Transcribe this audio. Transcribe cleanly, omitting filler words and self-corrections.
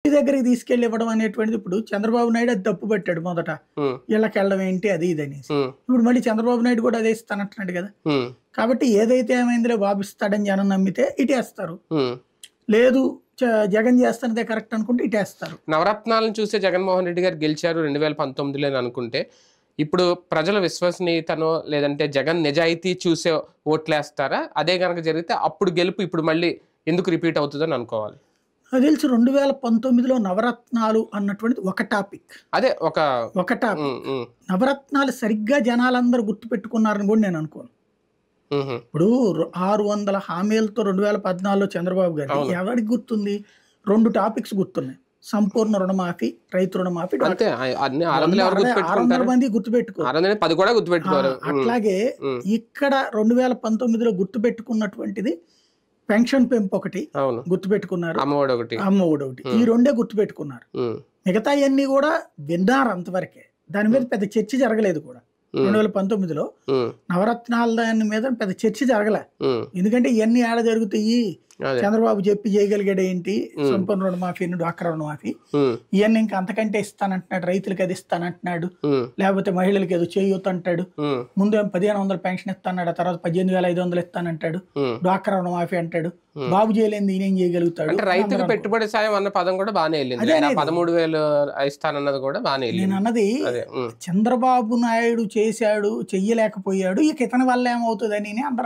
ఇంటి దగ్గరికి తీసుకెళ్ళి ఇవ్వడం అనేటువంటిది ఇప్పుడు చంద్రబాబు నాయుడు అది తప్పు పెట్టాడు మొదట, వీళ్ళకి వెళ్ళడం ఏంటి అది ఇది అనేసి. ఇప్పుడు మళ్ళీ చంద్రబాబు నాయుడు కూడా అదే ఇస్తానంటున్నాడు కదా. కాబట్టి ఏదైతే ఏమైందిలే బాబు ఇస్తాడని జనం నమ్మితే ఇటేస్తారు, లేదు జగన్ చేస్తానదే కరెక్ట్ అనుకుంటే ఇటేస్తారు. నవరత్నాలను చూసే జగన్మోహన్ రెడ్డి గారు గెలిచారు 2019లో అనుకుంటే, ఇప్పుడు ప్రజల విశ్వసనీయతనో లేదంటే జగన్ నిజాయితీ చూసే ఓట్లేస్తారా? అదే కనుక జరిగితే అప్పుడు గెలుపు ఇప్పుడు మళ్ళీ ఎందుకు రిపీట్ అవుతుందని అనుకోవాలి? నాకు తెలుసు 2019లో నవరత్నాలు అన్నటువంటిది ఒక టాపిక్, అదే ఒక టాపిక్. నవరత్నాలు సరిగ్గా జనాలందరూ గుర్తుపెట్టుకున్నారని కూడా నేను అనుకోను. ఇప్పుడు 600 హామీలతో 2014లో చంద్రబాబు గారు ఎవరికి గుర్తుంది? 2 టాపిక్స్ గుర్తున్నాయి, సంపూర్ణ రుణమాఫీ, రైతు రుణమాఫీ. 600 మంది గుర్తుపెట్టుకోరు. అట్లాగే ఇక్కడ 2019లో గుర్తుపెట్టుకున్నటువంటిది పెన్షన్ పెంపు ఒకటి గుర్తుపెట్టుకున్నారు, అమ్మఒడి ఒకటి, ఈ రెండే గుర్తుపెట్టుకున్నారు. మిగతా అన్ని కూడా విన్నారు అంతవరకే, దాని మీద పెద్ద చర్చ జరగలేదు కూడా. 2019లో నవరత్నాల దాని మీద పెద్ద చర్చ జరగలే, ఎందుకంటే ఇవన్నీ ఏడ జరుగుతాయి, చంద్రబాబు చెప్పి చేయగలిగాడు ఏంటి, సంపూర్ణ రుణమాఫీ, డ్వాక్రా రుణమాఫీ, ఇవన్నీ ఇంకా అంతకంటే ఇస్తానంటున్నాడు, రైతులకి అది ఇస్తానంటున్నాడు, లేకపోతే మహిళలకి ఏదో చేయూత అంటాడు, ముందేం 1500 పెన్షన్ ఇస్తాడు, తర్వాత 18,500 ఇస్తానంటాడు, డ్వాక్రా రుణమాఫీ అంటాడు. బాబు చేయలేని ఈయనేం చేయగలుగుతాడు? రైతులకు పెట్టుబడి సాయం అన్న పదం కూడా బాగానే వెళ్ళింది, 13,000 ఇస్తానన్నది కూడా బాగానే వెళ్ళింది. నేను అన్నది చంద్రబాబు నాయుడు చేశాడు, చెయ్యలేకపోయాడు, ఇక ఇతని వల్ల ఏమవుతుందని అందరూ